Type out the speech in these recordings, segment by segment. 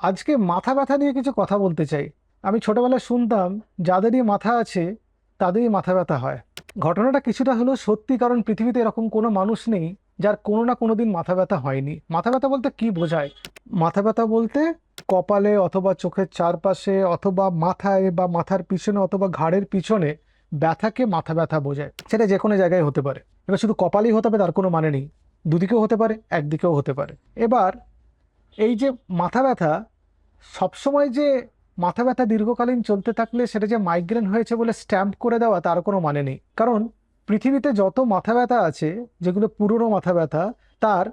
আজকে মাথা ব্যথা নিয়ে কিছু কথা বলতে চাই। আমি ছোটবেলায় শুনতাম যাদেরই মাথা আছে তাদেরই মাথা ব্যথা হয়। ঘটনাটা কিছুটা হলো সত্যি, কারণ পৃথিবীতে এরকম কোনো মানুষ নেই যার কোনো না কোনো দিন মাথা ব্যথা হয়নি। মাথা ব্যথা বলতে কি বোঝায়? মাথা ব্যথা বলতে কপালে অথবা চোখের চারপাশে অথবা মাথায় বা মাথার পিছনে অথবা ঘাড়ের পিছনে ব্যথাকে মাথা ব্যথা বোঝায়। সেটা যে কোনো জায়গায় হতে পারে। এবার শুধু কপালেই হতে হবে তার কোনো মানে নেই, দুদিকেও হতে পারে, একদিকেও হতে পারে। এবার এই যে মাথা ব্যথা, সবসময় যে মাথা ব্যথা দীর্ঘকালীন চলতে থাকলে সেটা যে মাইগ্রেন হয়েছে বলে স্ট্যাম্প করে দেওয়া তার কোনো মানে নেই। কারণ পৃথিবীতে যত মাথা ব্যথা আছে, যেগুলো পুরনো মাথা ব্যথা, তার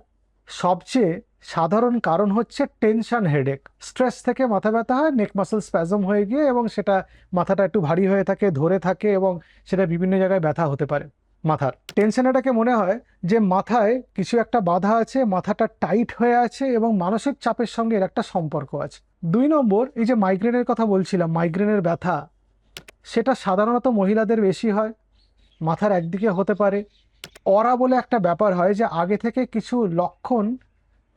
সবচেয়ে সাধারণ কারণ হচ্ছে টেনশন, হেডেক, স্ট্রেস থেকে মাথা ব্যথা হয়, নেক মাসল স্প্যাজম হয়ে গিয়ে, এবং সেটা মাথাটা একটু ভারী হয়ে থাকে, ধরে থাকে, এবং সেটা বিভিন্ন জায়গায় ব্যথা হতে পারে। মাথার টেনশন এটাকে মনে হয় যে মাথায় কিছু একটা বাধা আছে, মাথাটা টাইট হয়ে আছে, এবং মানসিক চাপের সঙ্গে এর একটা সম্পর্ক আছে। 2 নম্বর, এই যে মাইগ্রেনের কথা বলছিলাম, মাইগ্রেনের ব্যথা সেটা সাধারণত মহিলাদের বেশি হয়। মাথার একদিকে হতে পারে। অরা বলে একটা ব্যাপার হয় যে আগে থেকে কিছু লক্ষণ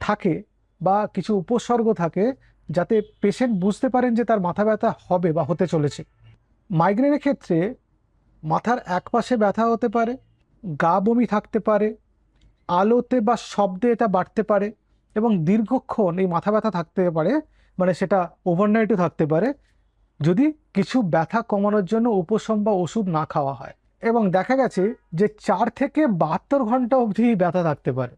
থাকে বা কিছু উপসর্গ থাকে, যাতে পেশেন্ট বুঝতে পারেন যে তার মাথা ব্যথা হবে বা হতে চলেছে। মাইগ্রেনের ক্ষেত্রে মাথার একপাশে ব্যথা হতে পারে, গা বমি থাকতে পারে, আলোতে বা শব্দে এটা বাড়তে পারে, এবং দীর্ঘক্ষণ এই মাথা ব্যথা থাকতে পারে, মানে সেটা ওভারনাইটও থাকতে পারে, যদি কিছু ব্যথা কমানোর জন্য উপশম বা ওষুধ না খাওয়া হয়। এবং দেখা গেছে যে 4 থেকে 72 ঘন্টা অবধি ব্যথা থাকতে পারে।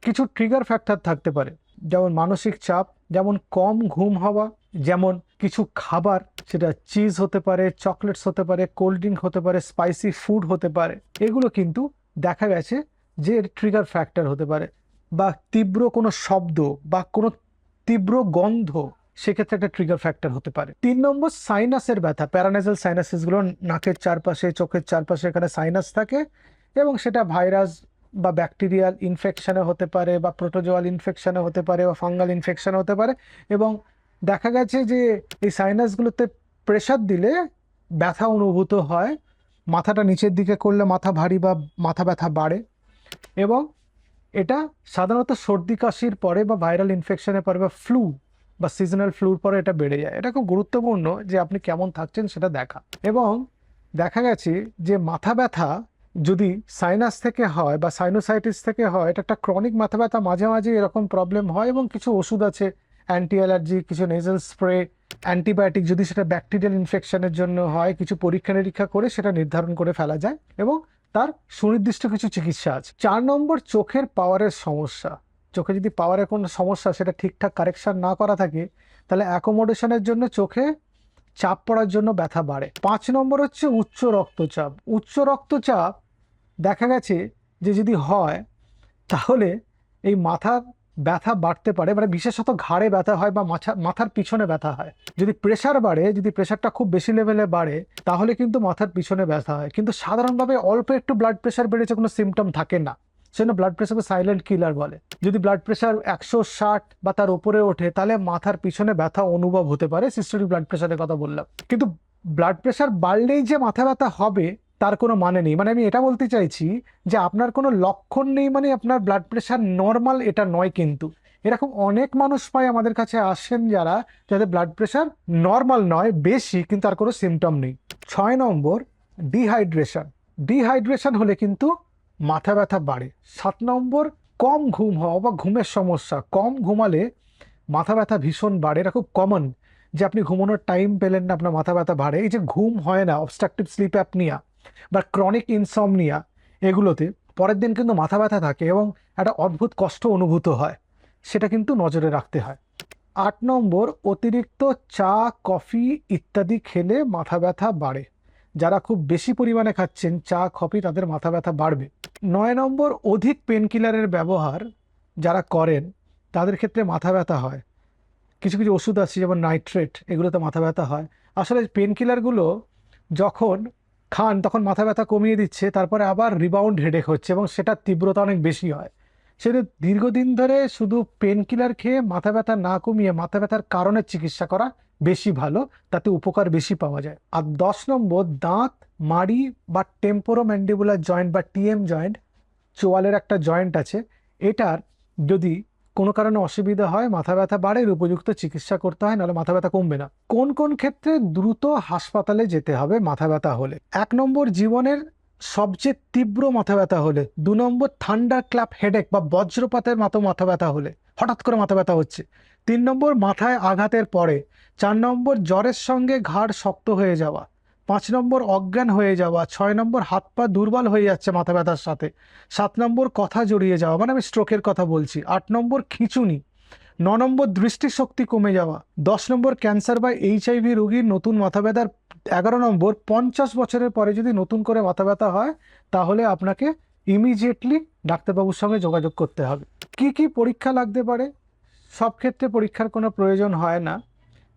কিছু ট্রিগার ফ্যাক্টর থাকতে পারে, যেমন মানসিক চাপ, যেমন কম ঘুম হওয়া, যেমন কিছু খাবার, সেটা চিজ হতে পারে, চকলেটস হতে পারে, কোল্ড ড্রিঙ্ক হতে পারে, স্পাইসি ফুড হতে পারে। এগুলো কিন্তু দেখা গেছে যে ট্রিগার ফ্যাক্টর হতে পারে। বা তীব্র কোনো শব্দ বা কোনো তীব্র গন্ধ, সেক্ষেত্রে একটা ট্রিগার ফ্যাক্টর হতে পারে। 3 নম্বর, সাইনাসের ব্যথা, প্যারানেজাল সাইনাসিসগুলো নাকের চারপাশে, চোখের চারপাশে, এখানে সাইনাস থাকে, এবং সেটা ভাইরাস বা ব্যাকটেরিয়াল ইনফেকশনে হতে পারে, বা প্রোটোজোয়াল ইনফেকশনে হতে পারে, বা ফাঙ্গাল ইনফেকশনে হতে পারে। এবং দেখা গেছে যে এই সাইনাসগুলোতে প্রেশার দিলে ব্যথা অনুভূত হয়। মাথাটা নিচের দিকে করলে মাথা ভারী বা মাথা ব্যথা বাড়ে। এবং এটা সাধারণত সর্দি কাশির পরে বা ভাইরাল ইনফেকশনের পরে বা ফ্লু বা সিজনাল ফ্লুর পরে এটা বেড়ে যায়। এটা খুব গুরুত্বপূর্ণ যে আপনি কেমন থাকছেন সেটা দেখা। এবং দেখা গেছে যে মাথা ব্যথা যদি সাইনাস থেকে হয় বা সাইনোসাইটিস থেকে হয়, এটা একটা ক্রনিক মাথা ব্যথা, মাঝে মাঝে এরকম প্রবলেম হয়, এবং কিছু ওষুধ আছে, অ্যান্টি অ্যালার্জি, কিছু নেজাল স্প্রে, অ্যান্টিবায়োটিক, যদি সেটা ব্যাকটেরিয়াল ইনফেকশনের জন্য হয়, কিছু পরীক্ষা নিরীক্ষা করে সেটা নির্ধারণ করে ফেলা যায়, এবং তার সুনির্দিষ্ট কিছু চিকিৎসা আছে। 4 নম্বর, চোখের পাওয়ারের সমস্যা। চোখে যদি পাওয়ারের কোনো সমস্যা, সেটা ঠিকঠাক কারেকশন না করা থাকে, তাহলে অ্যাকোমোডেশনের জন্য চোখে চাপ পড়ার জন্য ব্যথা বাড়ে। 5 নম্বর হচ্ছে উচ্চ রক্তচাপ। উচ্চ রক্তচাপ দেখা গেছে যে যদি হয়, তাহলে এই মাথার ব্যথা বাড়তে পারে, মানে বিশেষত ঘাড়ে ব্যথা হয় বা মাথার পিছনে ব্যথা হয়। যদি প্রেশার বাড়ে, যদি প্রেশারটা খুব বেশি লেভেলে বাড়ে, তাহলে কিন্তু মাথার পিছনে ব্যথা হয়। কিন্তু সাধারণভাবে অল্প একটু ব্লাড প্রেশার বেড়েছে, কোনো সিমটম থাকে না, সেজন্য ব্লাড প্রেশারকে সাইলেন্ট কিলার বলে। যদি ব্লাড প্রেশার 160 বা তার উপরে ওঠে, তাহলে মাথার পিছনে ব্যথা অনুভব হতে পারে। সিস্টেমিক ব্লাড প্রেশারের কথা বললাম। কিন্তু ব্লাড প্রেশার বাড়লেই যে মাথা ব্যথা হবে তার কোনো মানে নেই। মানে আমি এটা বলতে চাইছি যে আপনার কোনো লক্ষণ নেই মানে আপনার ব্লাড প্রেশার নর্মাল, এটা নয়। কিন্তু এরকম অনেক মানুষ পাই আমাদের কাছে আসেন যারা, যাদের ব্লাড প্রেশার নর্মাল নয়, বেশি, কিন্তু আর কোনো সিমটম নেই। 6 নম্বর, ডিহাইড্রেশন। ডিহাইড্রেশন হলে কিন্তু মাথা ব্যথা বাড়ে। 7 নম্বর, কম ঘুম হওয়া বা ঘুমের সমস্যা। কম ঘুমালে মাথা ব্যথা ভীষণ বাড়ে। এটা খুব কমন যে আপনি ঘুমানোর টাইম পেলেন না, আপনার মাথা ব্যথা বাড়ে। এই যে ঘুম হয় না, অবস্ট্রাকটিভ স্লিপ অ্যাপনিয়া বা ক্রনিক ইনসমনিয়া, এগুলোতে পরের দিন কিন্তু মাথা ব্যথা থাকে এবং একটা অদ্ভুত কষ্ট অনুভূত হয়, সেটা কিন্তু নজরে রাখতে হয়। 8 নম্বর, অতিরিক্ত চা, কফি ইত্যাদি খেলে মাথা ব্যথা বাড়ে। যারা খুব বেশি পরিমাণে খাচ্ছেন চা, কফি, তাদের মাথা ব্যথা বাড়বে। 9 নম্বর, অধিক পেনকিলারের ব্যবহার যারা করেন তাদের ক্ষেত্রে মাথা ব্যথা হয়। কিছু কিছু ওষুধ আছে যেমন নাইট্রেট, এগুলোতে মাথা ব্যথা হয়। আসলে পেনকিলারগুলো যখন খান তখন মাথা ব্যথা কমিয়ে দিচ্ছে, তারপরে আবার রিবাউন্ড হেডেক হচ্ছে, এবং সেটার তীব্রতা অনেক বেশি হয়। সেটা দীর্ঘদিন ধরে শুধু পেনকিলার খেয়ে মাথা ব্যথা না কমিয়ে মাথা ব্যথার কারণের চিকিৎসা করা বেশি ভালো, তাতে উপকার বেশি পাওয়া যায়। আর 10 নম্বর, দাঁত, মাড়ি বা টেম্পোরোম্যান্ডিবুলার জয়েন্ট বা টিএম জয়েন্ট, চোয়ালের একটা জয়েন্ট আছে, এটার যদি কোনো কারণে অসুবিধা হয়, মাথা ব্যথা বাড়ে, এর উপযুক্ত চিকিৎসা করতে হয়, নাহলে মাথা ব্যথা কমবে না। কোন কোন ক্ষেত্রে দ্রুত হাসপাতালে যেতে হবে মাথা ব্যথা হলে? 1 নম্বর, জীবনের সবচেয়ে তীব্র মাথা ব্যথা হলে। 2 নম্বর, থান্ডার ক্ল্যাপ হেডেক বা বজ্রপাতের মতো মাথা ব্যথা হলে, হঠাৎ করে মাথা ব্যথা হচ্ছে। 3 নম্বর, মাথায় আঘাতের পরে। 4 নম্বর, জ্বরের সঙ্গে ঘাড় শক্ত হয়ে যাওয়া। 5 নম্বর, অজ্ঞান হয়ে যাওয়া। 6 নম্বর, হাত পা দুর্বল হয়ে যাচ্ছে মাথা ব্যথার সাথে। 7 নম্বর, কথা জড়িয়ে যাওয়া, মানে আমি স্ট্রোকের কথা বলছি। 8 নম্বর, খিঁচুনি। 9 নম্বর, দৃষ্টিশক্তি কমে যাওয়া। 10 নম্বর, ক্যান্সার বা HIV রোগীর নতুন মাথা ব্যথার। 11 নম্বর, 50 বছরের পরে যদি নতুন করে মাথা ব্যথা হয়, তাহলে আপনাকে ইমিডিয়েটলি ডাক্তারবাবুর সঙ্গে যোগাযোগ করতে হবে। কি কি পরীক্ষা লাগতে পারে? সব ক্ষেত্রে পরীক্ষার কোনো প্রয়োজন হয় না,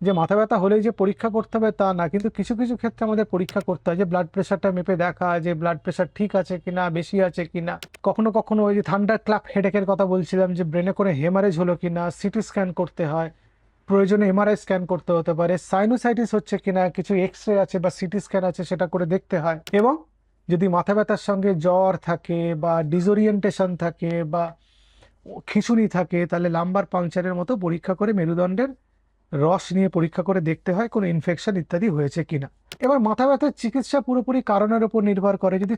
যে মাথা ব্যথা হলেই যে পরীক্ষা করতে হবে তা না, কিন্তু কিছু কিছু ক্ষেত্রে আমাদের পরীক্ষা করতে হয়, যে ব্লাড প্রেশারটা মেপে দেখা, যে ব্লাড প্রেশার ঠিক আছে কিনা, বেশি আছে কিনা। কখনো কখনো ওই যে থান্ডার ক্ল্যাপ হেডেকের কথা বলছিলাম, যে ব্রেনে করে হেমারেজ হলো কিনা, সিটি স্ক্যান করতে হয়, প্রয়োজনে MRI স্ক্যান করতে হতে পারে। সাইনোসাইটিস হচ্ছে কিনা, কিছু এক্স-রে আছে বা সিটি স্ক্যান আছে, সেটা করে দেখতে হয়। এবং যদি মাথা ব্যথার সঙ্গে জ্বর থাকে বা ডিসওরিয়েন্টেশন থাকে বা খিঁচুনি থাকে, তাহলে লাম্বার পাংচারের মতো পরীক্ষা করে মেরুদণ্ডের রস নিয়ে পরীক্ষা করে দেখতে হয় কোনো ইনফেকশন ইত্যাদি হয়েছে কিনা। এবার মাথা ব্যথার চিকিৎসা পুরোপুরি কারণের উপর নির্ভর করে। যদি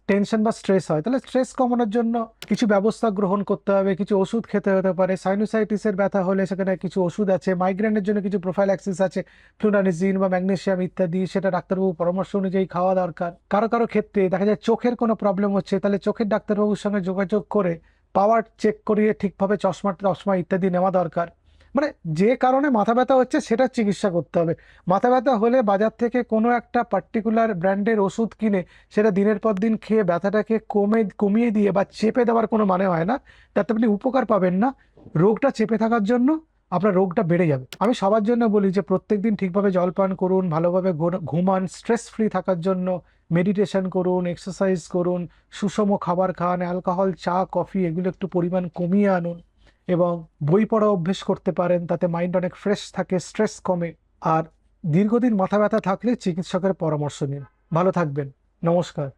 টেনশন বা স্ট্রেস হয়, তাহলে স্ট্রেস কমানোর জন্য কিছু ব্যবস্থা গ্রহণ করতে হবে, কিছু ওষুধ খেতে হতে পারে। সাইনোসাইটিসের ব্যথা হলে সেখানে কিছু ওষুধ আছে। মাইগ্রেনের জন্য কিছু প্রোফাইল্যাক্সিস আছে, ফ্লুনানিজিন বা ম্যাগনেসিয়াম ইত্যাদি, সেটা ডাক্তারবাবু পরামর্শ অনুযায়ী খাওয়া দরকার। কারো কারো ক্ষেত্রে দেখা যায় চোখের কোনো প্রবলেম হচ্ছে, তাহলে চোখের ডাক্তারবাবুর সঙ্গে যোগাযোগ করে পাওয়ার চেক করিয়ে ঠিকভাবে চশমা টশমা ইত্যাদি নেওয়া দরকার। মানে যে কারণে মাথা ব্যথা হচ্ছে সেটার চিকিৎসা করতে হবে। মাথা ব্যথা হলে বাজার থেকে কোনো একটা পার্টিকুলার ব্র্যান্ডের ওষুধ কিনে সেটা দিনের পর দিন খেয়ে ব্যথাটাকে কমিয়ে দিয়ে বা চেপে দেওয়ার কোনো মানে হয় না। তাতে আপনি উপকার পাবেন না, রোগটা চেপে থাকার জন্য আপনার রোগটা বেড়ে যাবে। আমি সবার জন্য বলি যে প্রত্যেকদিন ঠিকভাবে জল পান করুন, ভালোভাবে ঘুমান, স্ট্রেস ফ্রি থাকার জন্য মেডিটেশন করুন, এক্সারসাইজ করুন, সুষম খাবার খান, অ্যালকোহল, চা, কফি এগুলো একটু পরিমাণ কমিয়ে আনুন, এবং বই পড়া অভ্যেস করতে পারেন। তাতে মাইন্ড অনেক ফ্রেশ থাকে, স্ট্রেস কমে। আর দীর্ঘদিন মাথা ব্যথা থাকলে চিকিৎসকের পরামর্শ নিন। ভালো থাকবেন। নমস্কার।